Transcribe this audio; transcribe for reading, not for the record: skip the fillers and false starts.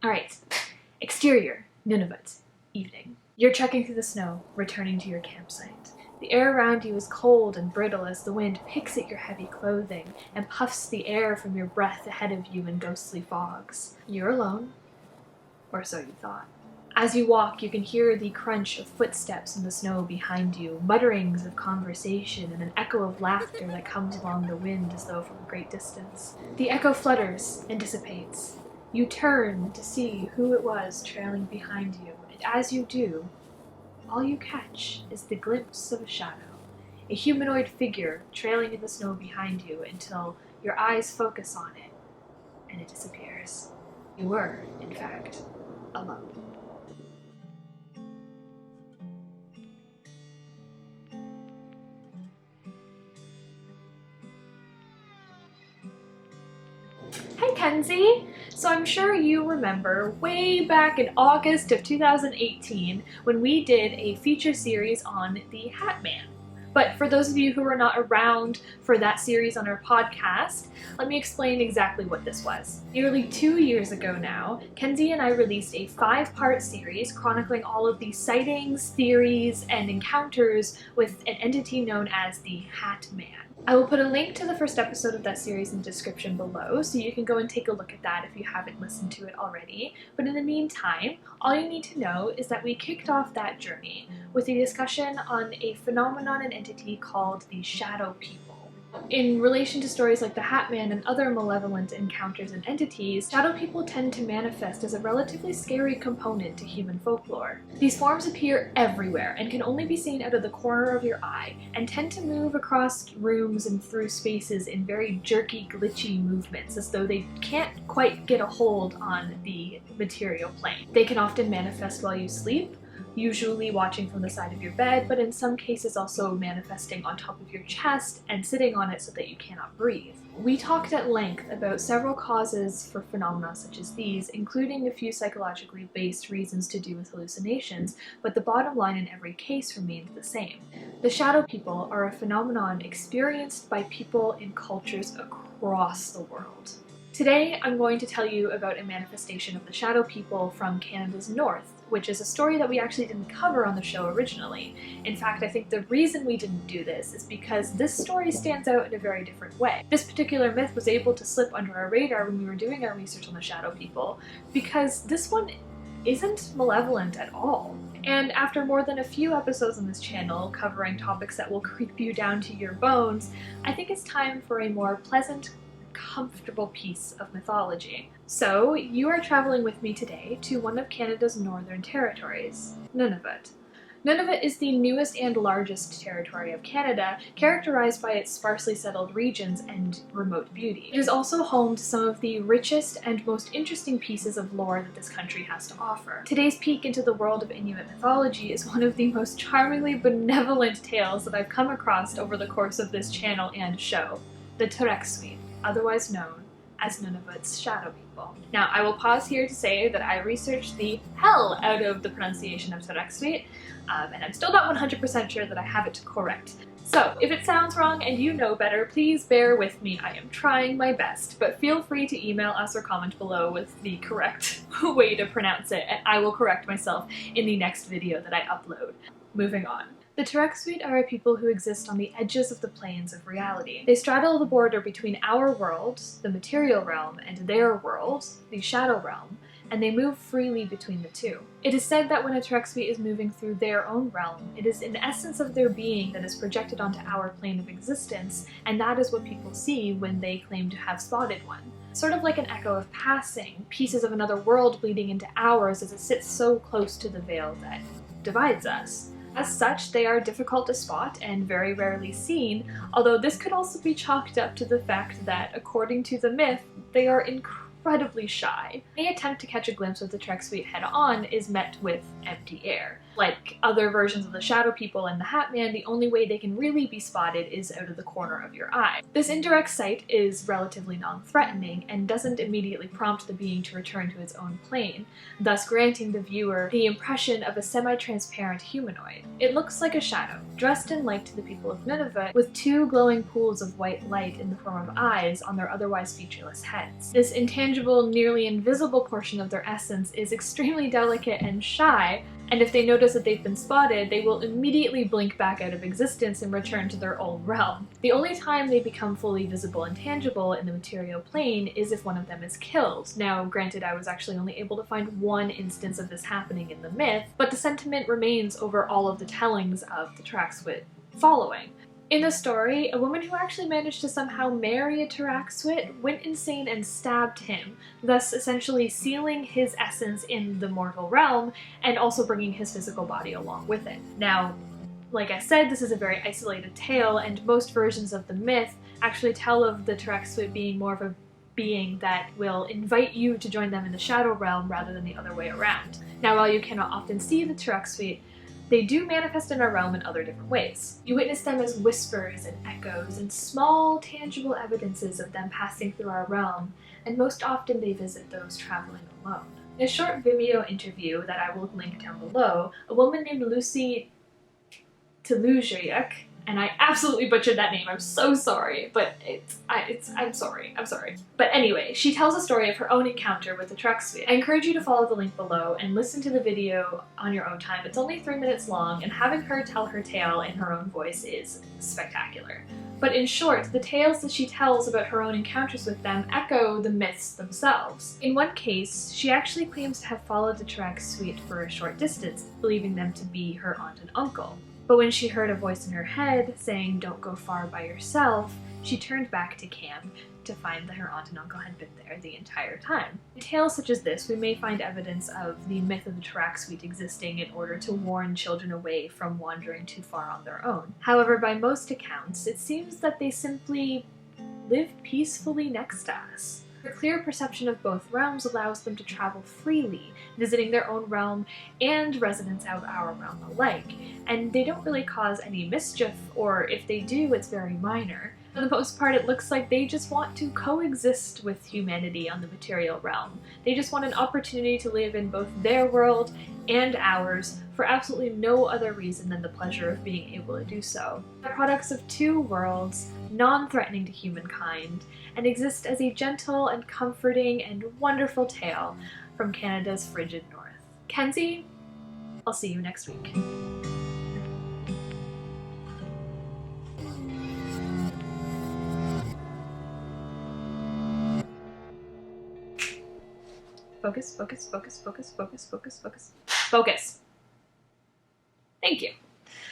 Alright, exterior, Nunavut, evening. You're trekking through the snow, returning to your campsite. The air around you is cold and brittle as the wind picks at your heavy clothing and puffs the air from your breath ahead of you in ghostly fogs. You're alone, or so you thought. As you walk, you can hear the crunch of footsteps in the snow behind you, mutterings of conversation, and an echo of laughter that comes along the wind as though from a great distance. The echo flutters and dissipates. You turn to see who it was trailing behind you, and as you do, all you catch is the glimpse of a shadow, a humanoid figure trailing in the snow behind you until your eyes focus on it, and it disappears. You were, in fact, alone. Hey Kenzie! So I'm sure you remember way back in August of 2018 when we did a feature series on the Hat Man. But for those of you who were not around for that series on our podcast, let me explain exactly what this was. Nearly 2 years ago now, Kenzie and I released a 5-part series chronicling all of the sightings, theories, and encounters with an entity known as the Hat Man. I will put a link to the first episode of that series in the description below, so you can go and take a look at that if you haven't listened to it already. But in the meantime, all you need to know is that we kicked off that journey with a discussion on a phenomenon and entity called the Shadow People. In relation to stories like the Hat Man and other malevolent encounters and entities, shadow people tend to manifest as a relatively scary component to human folklore. These forms appear everywhere and can only be seen out of the corner of your eye, and tend to move across rooms and through spaces in very jerky, glitchy movements, as though they can't quite get a hold on the material plane. They can often manifest while you sleep, usually watching from the side of your bed, but in some cases also manifesting on top of your chest and sitting on it so that you cannot breathe. We talked at length about several causes for phenomena such as these, including a few psychologically based reasons to do with hallucinations, but the bottom line in every case remained the same. The shadow people are a phenomenon experienced by people in cultures across the world. Today, I'm going to tell you about a manifestation of the shadow people from Canada's north, which is a story that we actually didn't cover on the show originally. In fact, I think the reason we didn't do this is because this story stands out in a very different way. This particular myth was able to slip under our radar when we were doing our research on the shadow people, because this one isn't malevolent at all. And after more than a few episodes on this channel covering topics that will creep you down to your bones, I think it's time for a more pleasant, comfortable piece of mythology. So, you are traveling with me today to one of Canada's northern territories, Nunavut. Nunavut is the newest and largest territory of Canada, characterized by its sparsely settled regions and remote beauty. It is also home to some of the richest and most interesting pieces of lore that this country has to offer. Today's peek into the world of Inuit mythology is one of the most charmingly benevolent tales that I've come across over the course of this channel and show, the Taqriaqsuit, otherwise known as Nunavut's shadow people. Now, I will pause here to say that I researched the hell out of the pronunciation of Taqriaqsuit, and I'm still not 100% sure that I have it correct. So, if it sounds wrong and you know better, please bear with me. I am trying my best, but feel free to email us or comment below with the correct way to pronounce it, and I will correct myself in the next video that I upload. Moving on. The Taqriaqsuit are a people who exist on the edges of the planes of reality. They straddle the border between our world, the material realm, and their world, the shadow realm, and they move freely between the two. It is said that when a Taqriaqsuit is moving through their own realm, it is an essence of their being that is projected onto our plane of existence, and that is what people see when they claim to have spotted one. Sort of like an echo of passing, pieces of another world bleeding into ours as it sits so close to the veil that divides us. As such, they are difficult to spot and very rarely seen, although this could also be chalked up to the fact that, according to the myth, they are incredibly shy. Any attempt to catch a glimpse of the Taqriaqsuit head-on is met with empty air. Like other versions of the Shadow People and the Hat Man, the only way they can really be spotted is out of the corner of your eye. This indirect sight is relatively non-threatening and doesn't immediately prompt the being to return to its own plane, thus granting the viewer the impression of a semi-transparent humanoid. It looks like a shadow, dressed in light to the people of Nunavut, with two glowing pools of white light in the form of eyes on their otherwise featureless heads. This intangible intangible, nearly invisible portion of their essence is extremely delicate and shy, and if they notice that they've been spotted, they will immediately blink back out of existence and return to their old realm. The only time they become fully visible and tangible in the material plane is if one of them is killed. Now, granted, I was actually only able to find one instance of this happening in the myth, but the sentiment remains over all of the tellings of the Taqriaqsuit following. In the story, a woman who actually managed to somehow marry a Taqriaqsuit went insane and stabbed him, thus essentially sealing his essence in the mortal realm and also bringing his physical body along with it. Now, like I said, this is a very isolated tale, and most versions of the myth actually tell of the Taqriaqsuit being more of a being that will invite you to join them in the shadow realm rather than the other way around. Now, while you cannot often see the Taqriaqsuit, they do manifest in our realm in other different ways. You witness them as whispers and echoes and small, tangible evidences of them passing through our realm, and most often they visit those traveling alone. In a short Vimeo interview that I will link down below, a woman named Lucy Touchwood, and I absolutely butchered that name, I'm so sorry, but I'm sorry. But anyway, she tells a story of her own encounter with the Taqriaqsuit. I encourage you to follow the link below and listen to the video on your own time. It's only 3 minutes long, and having her tell her tale in her own voice is spectacular. But in short, the tales that she tells about her own encounters with them echo the myths themselves. In one case, she actually claims to have followed the Taqriaqsuit for a short distance, believing them to be her aunt and uncle. But when she heard a voice in her head saying, "Don't go far by yourself," she turned back to camp to find that her aunt and uncle had been there the entire time. In tales such as this, we may find evidence of the myth of the Taqriaqsuit existing in order to warn children away from wandering too far on their own. However, by most accounts, it seems that they simply live peacefully next to us. A clear perception of both realms allows them to travel freely, visiting their own realm and residents of our realm alike, and they don't really cause any mischief, or if they do, it's very minor. For the most part, it looks like they just want to coexist with humanity on the material realm. They just want an opportunity to live in both their world and ours for absolutely no other reason than the pleasure of being able to do so. They're products of two worlds, non-threatening to humankind, and exist as a gentle and comforting and wonderful tale from Canada's frigid north. Kenzie, I'll see you next week. Focus, focus, focus, focus, focus, focus, focus. Focus. Thank you.